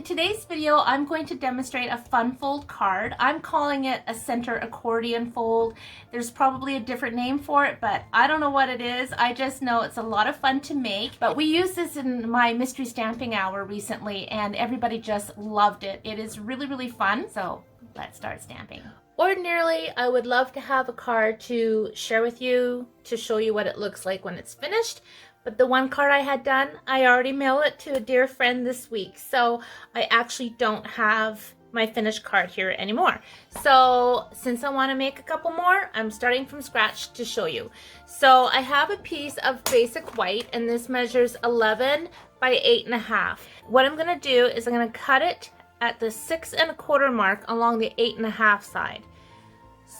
In today's video, I'm going to demonstrate a fun fold card. I'm calling it a center accordion fold. There's probably a different name for it, but I don't know what it is. I just know it's a lot of fun to make. But we used this in my mystery stamping hour recently, and everybody just loved it. It is really, really fun. So let's start stamping. Ordinarily, I would love to have a card to share with you to show you what it looks like when it's finished. But the one card I had done, I already mailed it to a dear friend this week. So I actually don't have my finished card here anymore. So since I want to make a couple more, I'm starting from scratch to show you. So I have a piece of basic white, and this measures 11 by 8.5. What I'm going to do is I'm going to cut it at the 6 1/4 mark along the 8.5 side.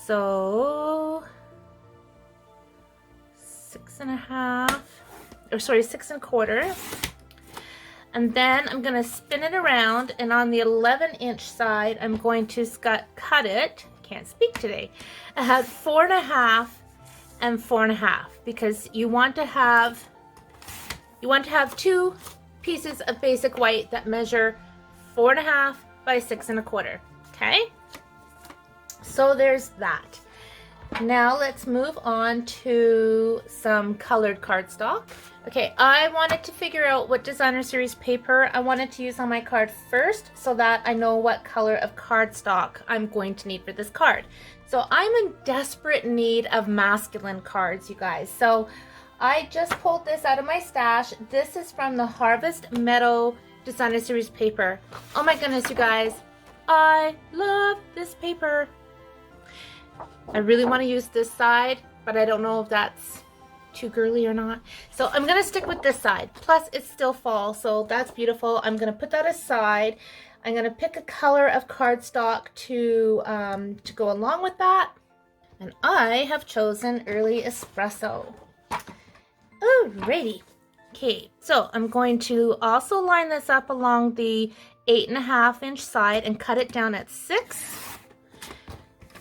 So 6 1/2. Or sorry, 6 1/4, and then I'm going to spin it around, and on the 11-inch side I'm going to cut it, can't speak today, at 4 1/2 and 4 1/2, because you want to have two pieces of basic white that measure 4 1/2 by 6 1/4. Okay, so there's that. Now let's move on to some colored cardstock. Okay, I wanted to figure out what designer series paper I wanted to use on my card first so that I know what color of cardstock I'm going to need for this card. So I'm in desperate need of masculine cards, you guys. So I just pulled this out of my stash. This is from the Harvest Meadow designer series paper. Oh my goodness, you guys. I love this paper. I really want to use this side, but I don't know if that's too girly or not. So I'm going to stick with this side. Plus, it's still fall, so that's beautiful. I'm going to put that aside. I'm going to pick a color of cardstock to go along with that. And I have chosen Early Espresso. Alrighty. Okay, so I'm going to also line this up along the 8.5-inch side and cut it down at 6.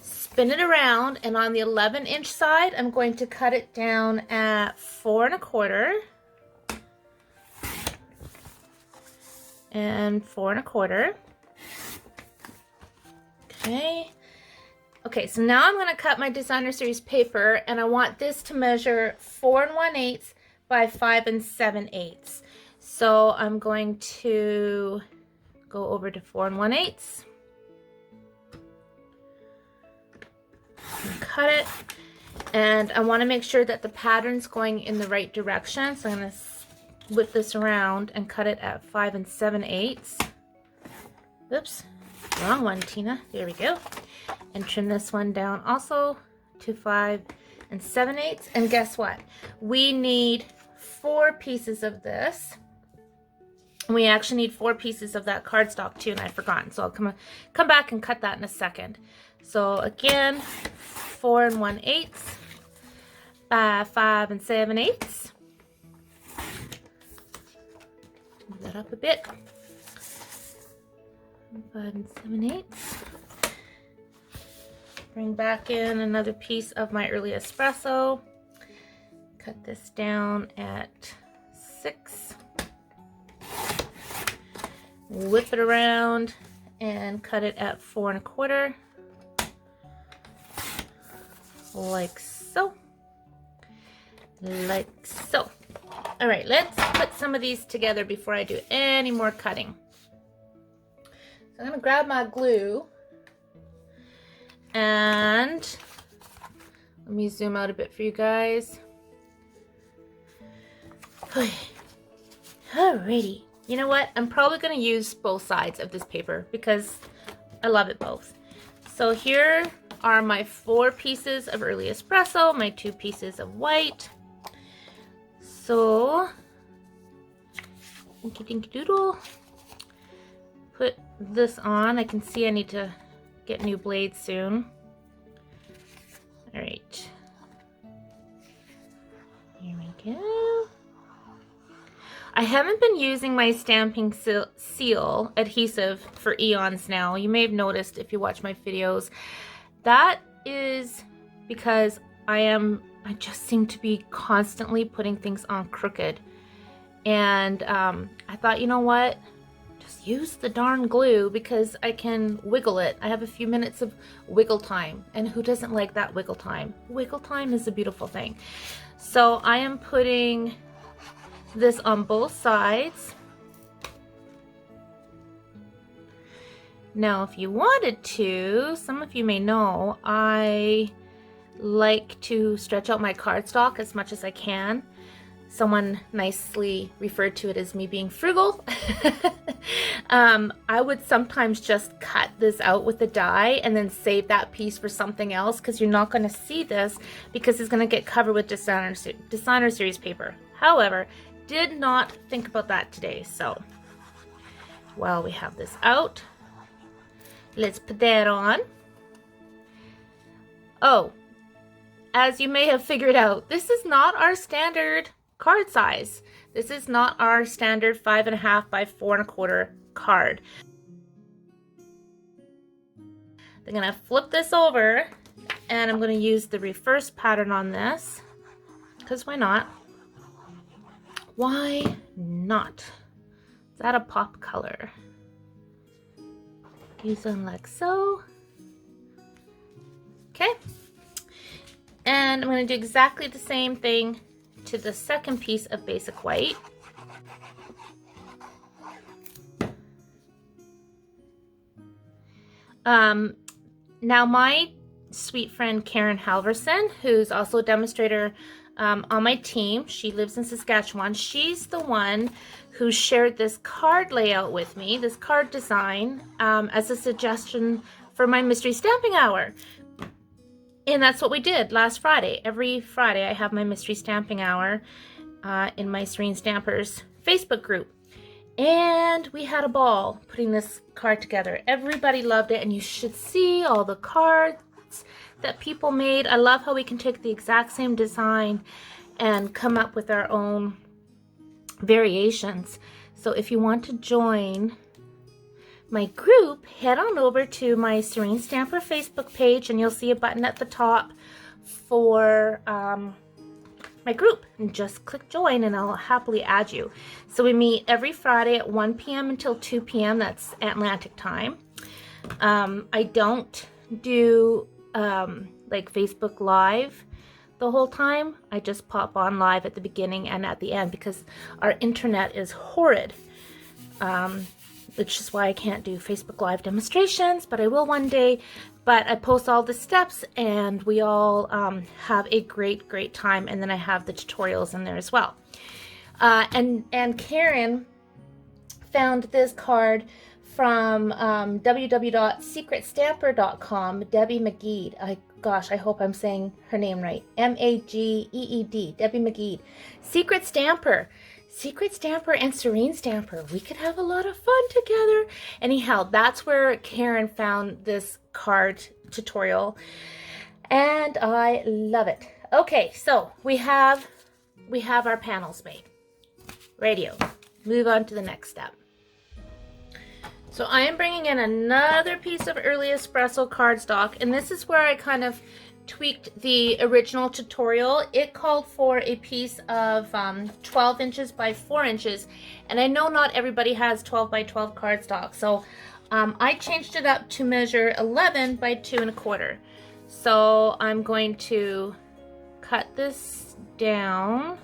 Spin it around, and on the 11-inch side I'm going to cut it down at 4 1/4 and 4 1/4. Okay, so now I'm going to cut my designer series paper, and I want this to measure 4 1/8 by 5 7/8. So I'm going to go over to 4 1/8. Cut it, and I want to make sure that the pattern's going in the right direction, so I'm going to whip this around and cut it at 5 7/8. Oops, wrong one, Tina. There we go. And trim this one down also to 5 7/8. And guess what? We need 4 pieces of this. We actually need 4 pieces of that cardstock too, and I'd forgotten. So I'll come back and cut that in a second. So again, 4 1/8 by 5 7/8. Move that up a bit. 5 7/8. Bring back in another piece of my Early Espresso. Cut this down at 6. Whip it around and cut it at 4 1/4. Like so. Like so. All right, let's put some of these together before I do any more cutting. So I'm going to grab my glue, and let me zoom out a bit for you guys. Alrighty. You know what? I'm probably going to use both sides of this paper because I love it both. So here are my 4 pieces of Early Espresso, my 2 pieces of white. So, dinky dinky doodle. Put this on. I can see I need to get new blades soon. Alright. Here we go. I haven't been using my stamping seal adhesive for eons now. You may have noticed if you watch my videos. That is because I just seem to be constantly putting things on crooked. And I thought, you know what? just use the darn glue because I can wiggle it. I have a few minutes of wiggle time, and who doesn't like that wiggle time? Wiggle time is a beautiful thing. So I am putting this on both sides. Now, if you wanted to, some of you may know, I like to stretch out my cardstock as much as I can. Someone nicely referred to it as me being frugal. I would sometimes just cut this out with the die and then save that piece for something else, because you're not going to see this because it's going to get covered with designer series paper. However, did not think about that today. So while we have this out, let's put that on. Oh, as you may have figured out, this is not our standard card size. This is not our standard 5.5 by 4.25 card. I'm gonna flip this over and I'm gonna use the reverse pattern on this, because why not? Why not? Is that a pop color? Use them like so. Okay. And I'm going to do exactly the same thing to the second piece of basic white. Now my sweet friend Karen Halverson, who's also a demonstrator on my team, she lives in Saskatchewan. She's the one who shared this card layout with me, this card design, as a suggestion for my mystery stamping hour. And that's what we did last Friday. Every Friday I have my mystery stamping hour in my Serene Stampers Facebook group. And we had a ball putting this card together. Everybody loved it, and you should see all the cards that people made. I love how we can take the exact same design and come up with our own variations. So if you want to join my group, head on over to my Serene Stamper Facebook page, and you'll see a button at the top for my group, and just click join and I'll happily add you. So we meet every Friday at 1 p.m. until 2 p.m. That's Atlantic time. I don't do like Facebook Live the whole time. I just pop on live at the beginning and at the end because our internet is horrid, which is why I can't do Facebook Live demonstrations, but I will one day. But I post all the steps, and we all have a great time, and then I have the tutorials in there as well. And Karen found this card from www.secretstamper.com, Debbie McGeed. Gosh, I hope I'm saying her name right. M-A-G-E-E-D, Debbie McGeed. Secret Stamper and Serene Stamper. We could have a lot of fun together. Anyhow, that's where Karen found this card tutorial, and I love it. Okay, so we have our panels made. Radio. Move on to the next step. So I am bringing in another piece of early Espresso cardstock, and this is where I kind of tweaked the original tutorial. It called for a piece of 12 inches by 4 inches, and I know not everybody has 12 by 12 cardstock, so I changed it up to measure 11 by 2 1/4. So I'm going to cut this down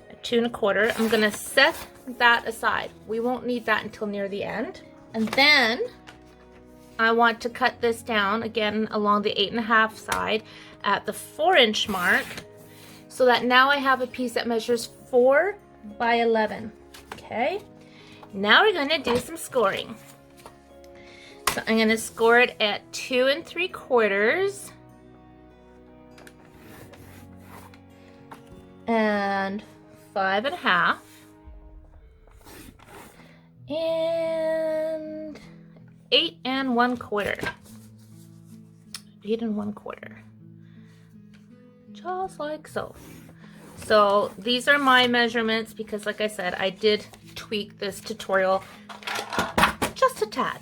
at 2 1/4. I'm going to set that aside. We won't need that until near the end. And then I want to cut this down again along the 8.5 side at the 4 inch mark, so that now I have a piece that measures 4 by 11. Okay, now we're going to do some scoring. So I'm going to score it at 2 3/4 and 5.5 and 8 1/4. 8 1/4. Just like so. So these are my measurements because, like I said, I did tweak this tutorial just a tad.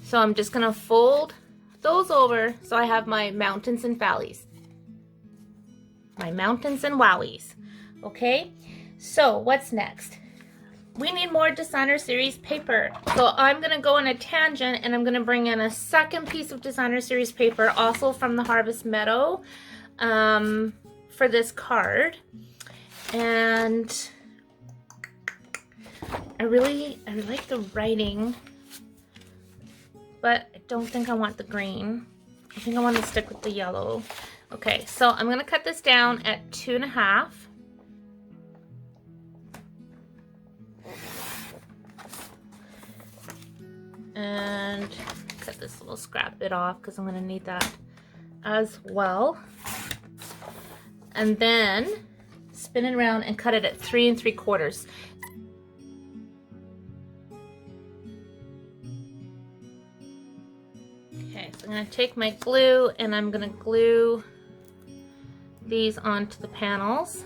So I'm just going to fold those over so I have my mountains and valleys. My mountains and wowies. Okay, so what's next? we need more designer series paper. So I'm gonna go on a tangent and I'm gonna bring in a second piece of designer series paper, also from the Harvest Meadow, for this card. And I really like the writing, but I don't think I want the green. I think I want to stick with the yellow. Okay, so I'm gonna cut this down at 2.5. And cut this little scrap bit off because I'm gonna need that as well. And then spin it around and cut it at 3 3/4. Okay, so I'm gonna take my glue and I'm gonna glue these onto the panels.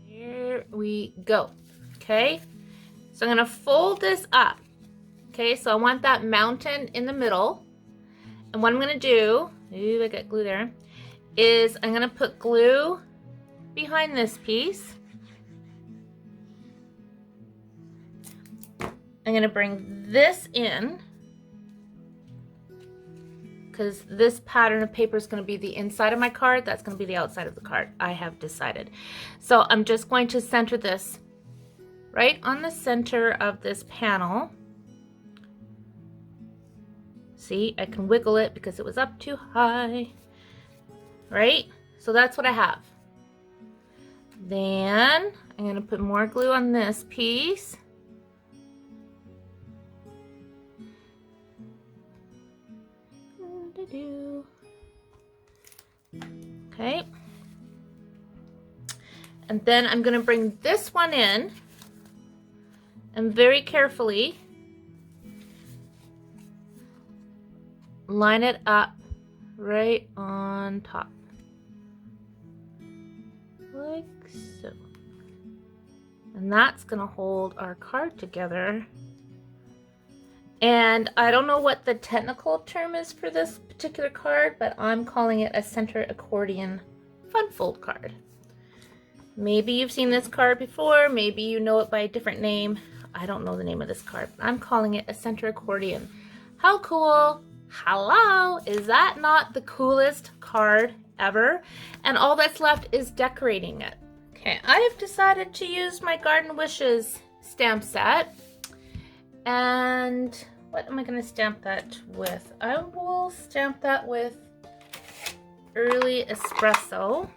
Here we go. Okay, so I'm gonna fold this up. Okay, so I want that mountain in the middle. And what I'm gonna do, ooh, I got glue there, is I'm gonna put glue behind this piece. I'm gonna bring this in because this pattern of paper is gonna be the inside of my card. That's gonna be the outside of the card, I have decided. So I'm just going to center this right on the center of this panel. See, I can wiggle it because it was up too high, right? So that's what I have. Then I'm gonna put more glue on this piece. Okay. And then I'm gonna bring this one in and very carefully line it up right on top, like so. And that's gonna hold our card together. And I don't know what the technical term is for this particular card, but I'm calling it a center accordion fun fold card. Maybe you've seen this card before, maybe you know it by a different name. I don't know the name of this card, but I'm calling it a center accordion. How cool! Hello! Is that not the coolest card ever? And all that's left is decorating it. Okay, I have decided to use my Garden Wishes stamp set. And what am I going to stamp that with? I will stamp that with Early Espresso.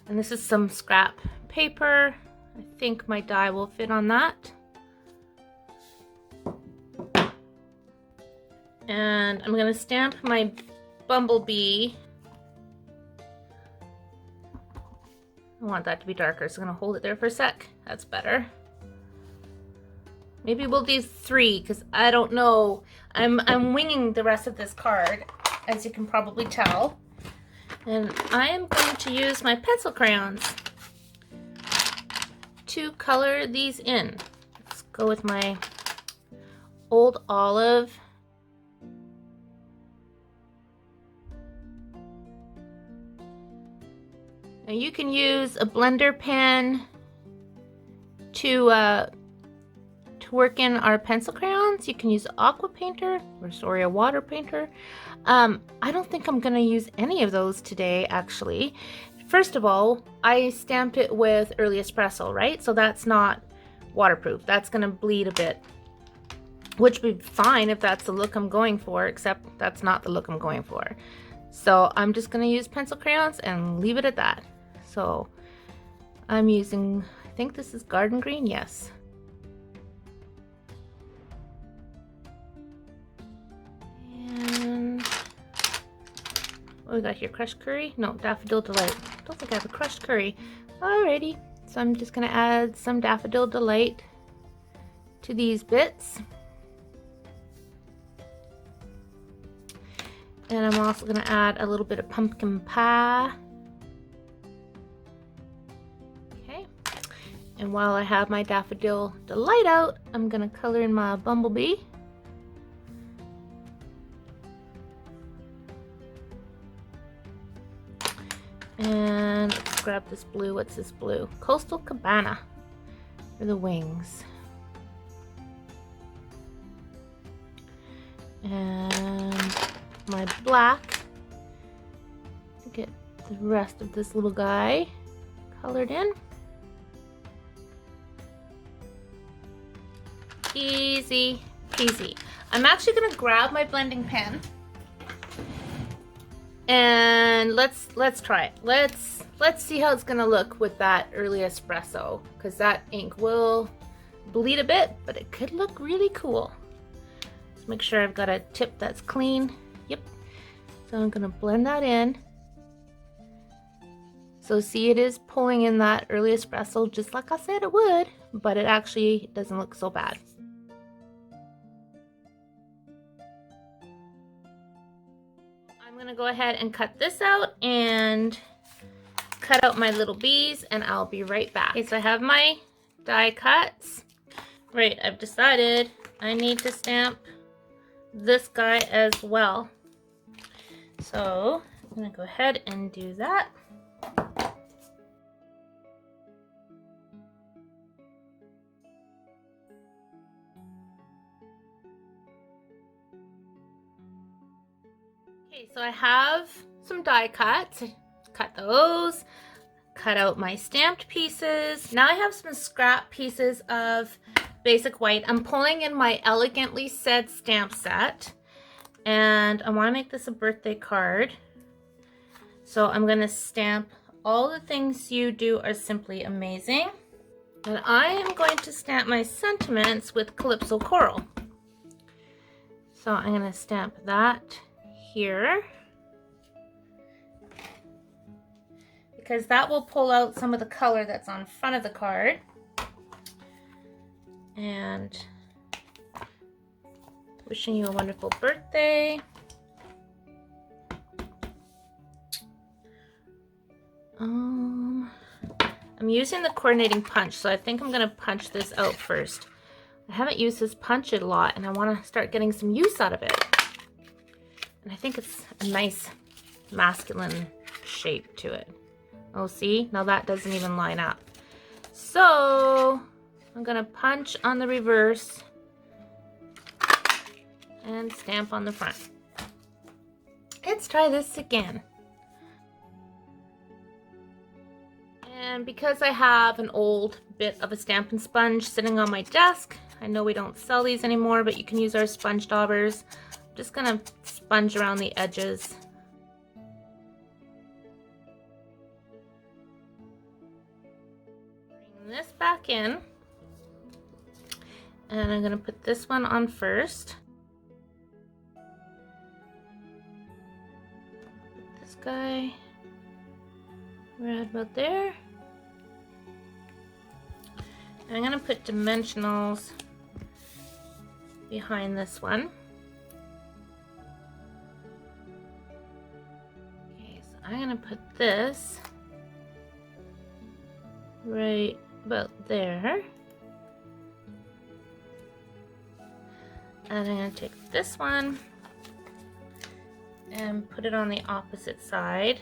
And this is some scrap paper. I think my die will fit on that. And I'm going to stamp my bumblebee. I want that to be darker, so I'm going to hold it there for a sec. That's better. Maybe we'll do 3 because I don't know. I'm winging the rest of this card, as you can probably tell. And I am going to use my pencil crayons to color these in. Let's go with my Old Olive. Now you can use a blender pen to work in our pencil crayons. You can use aqua painter, or sorry, a water painter. I don't think I'm gonna use any of those today, actually. First of all, I stamped it with Early Espresso, right? So that's not waterproof. That's gonna bleed a bit, which would be fine if that's the look I'm going for, except that's not the look I'm going for. So I'm just gonna use pencil crayons and leave it at that. So I'm using, I think this is Garden Green, yes. And what we got here, crushed curry? No, Daffodil Delight. I don't think I have a crushed curry. Alrighty, so I'm just gonna add some Daffodil Delight to these bits. And I'm also gonna add a little bit of pumpkin pie. Okay, And while I have my Daffodil Delight out, I'm gonna color in my Bumblebee. And let's grab this blue. What's this blue? Coastal Cabana for the wings. And my black to get the rest of this little guy colored in. Easy peasy. I'm actually gonna grab my blending pen and let's try it. Let's see how it's gonna look with that early espresso, because that ink will bleed a bit, but it could look really cool. Let's make sure I've got a tip that's clean. Yep. So I'm gonna blend that in. So see, it is pulling in that early espresso just like I said it would, but it actually doesn't look so bad. I'm gonna go ahead and cut this out and cut out my little bees, and I'll be right back. Okay, so I have my die cuts. Right, I've decided I need to stamp this guy as well. So I'm gonna go ahead and do that. Okay, so I have some die cuts. Cut those, cut out my stamped pieces. Now I have some scrap pieces of basic white. I'm pulling in my Elegantly Said stamp set, and I want to make this a birthday card. So I'm going to stamp All the Things You Do Are Simply Amazing. And I am going to stamp my sentiments with Calypso Coral. So I'm going to stamp that here, because that will pull out some of the color that's on front of the card. And wishing you a wonderful birthday. I'm using the coordinating punch, so I think I'm gonna punch this out first. I haven't used this punch a lot, and I want to start getting some use out of it. And I think it's a nice masculine shape to it. Oh, see? Now that doesn't even line up. So I'm gonna punch on the reverse and stamp on the front. Let's try this again. And because I have an old bit of a Stampin' Sponge sitting on my desk, I know we don't sell these anymore, but you can use our sponge daubers. I'm just gonna sponge around the edges. Bring this back in. And I'm gonna put this one on first. Put this guy right about there. And I'm gonna put dimensionals behind this one. Okay, so I'm gonna put this right about there. And I'm gonna take this one and put it on the opposite side.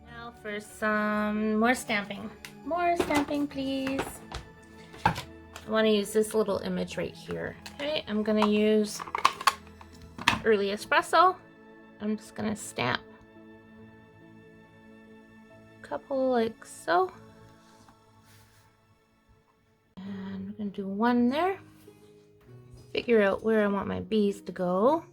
Now for some more stamping. More stamping, please. I want to use this little image right here. Okay, I'm gonna use Early Espresso. I'm just gonna stamp a couple like so. And we're gonna do one there. Figure out where I want my bees to go.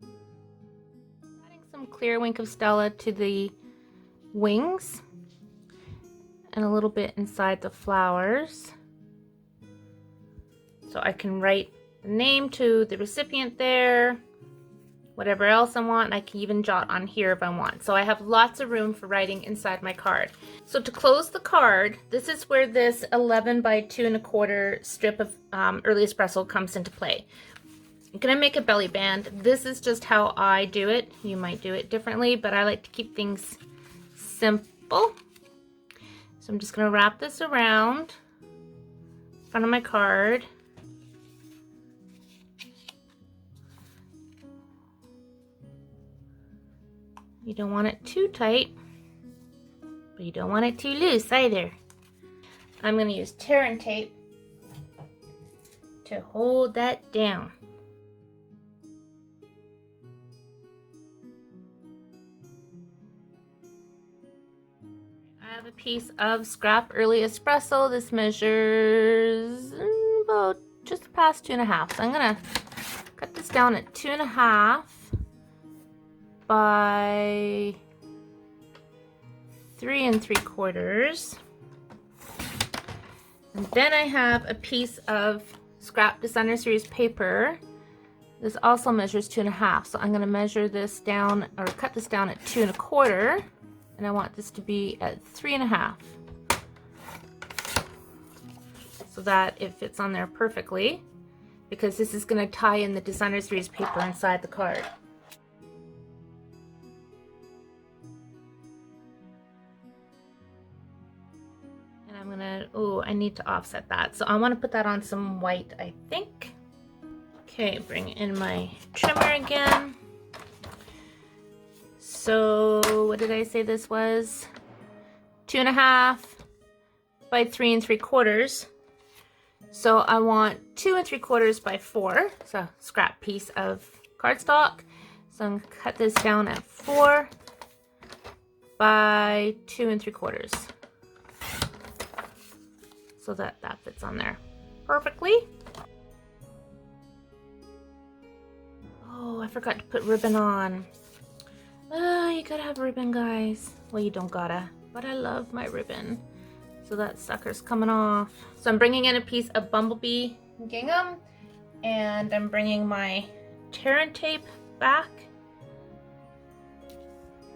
Adding some clear Wink of Stella to the wings and a little bit inside the flowers, so I can write the name to the recipient there, whatever else I want. I can even jot on here if I want. So I have lots of room for writing inside my card. So to close the card, this is where this 11 by 2 1/4 strip of early espresso comes into play. I'm gonna make a belly band. This is just how I do it. You might do it differently, but I like to keep things simple. So I'm just gonna wrap this around the front of my card. You don't want it too tight, but you don't want it too loose either. I'm going to use tear and tape to hold that down. I have a piece of scrap early espresso. This measures about just past 2.5. So I'm going to cut this down at 2.5 by 3 3/4. And then I have a piece of scrap Designer Series paper. This also measures 2.5. So I'm going to measure this down, or cut this down at 2 1/4. And I want this to be at 3.5. So that it fits on there perfectly, because this is going to tie in the Designer Series paper inside the card. Oh, I need to offset that. So I want to put that on some white, I think. Okay, bring in my trimmer again. So what did I say this was? 2.5 by 3 3/4. So I want 2 3/4 by 4. So a scrap piece of cardstock. So I'm gonna cut this down at 4 by 2 3/4. So that fits on there perfectly. Oh, I forgot to put ribbon on. You gotta have ribbon, guys. Well, you don't gotta, but I love my ribbon. So that sucker's coming off. So I'm bringing in a piece of bumblebee gingham, and I'm bringing my tear and tape back.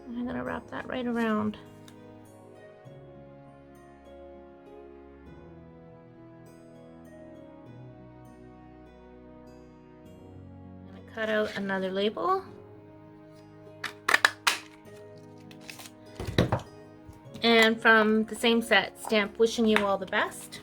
And I'm gonna wrap that right around. Cut out another label. And from the same set, stamp "Wishing you all the best."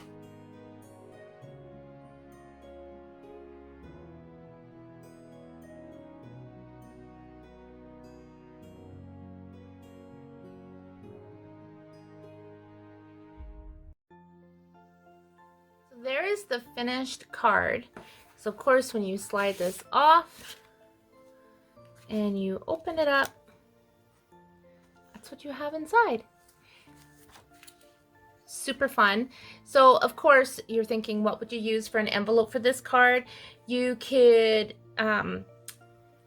So there is the finished card. So of course, when you slide this off and you open it up, that's what you have inside. Super fun. So of course, you're thinking, what would you use for an envelope for this card? You could, well,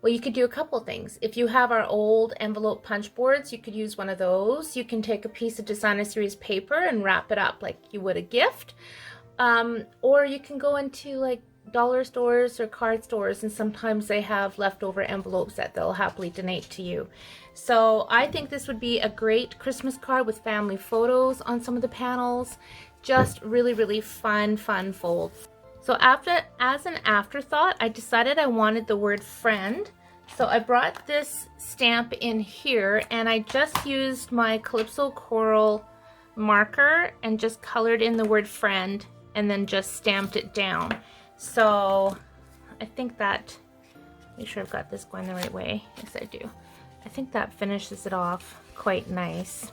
you could do a couple things. If you have our old envelope punch boards, you could use one of those. You can take a piece of Designer Series paper and wrap it up like you would a gift. Or you can go into like dollar stores or card stores, and sometimes they have leftover envelopes that they'll happily donate to you. So I think this would be a great Christmas card with family photos on some of the panels. Just really, really fun fold. So as an afterthought, I decided I wanted the word friend. So I brought this stamp in here, and I just used my Calypso Coral marker and just colored in the word friend, and then just stamped it down. So I think that, make sure I've got this going the right way. Yes, I do. I think that finishes it off quite nice.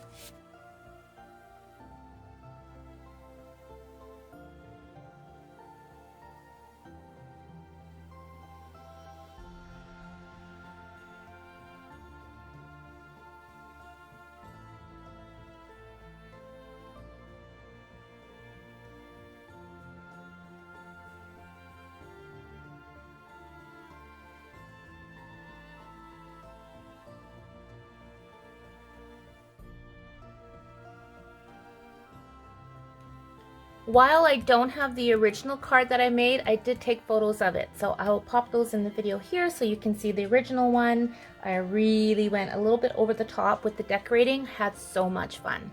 While I don't have the original card that I made, I did take photos of it. So I will pop those in the video here so you can see the original one. I really went a little bit over the top with the decorating, had so much fun.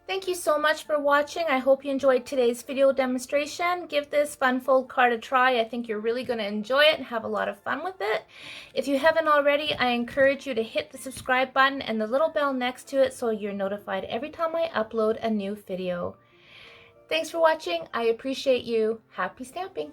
Thank you so much for watching. I hope you enjoyed today's video demonstration. Give this fun fold card a try. I think you're really going to enjoy it and have a lot of fun with it. If you haven't already, I encourage you to hit the subscribe button and the little bell next to it so you're notified every time I upload a new video. Thanks for watching. I appreciate you. Happy stamping!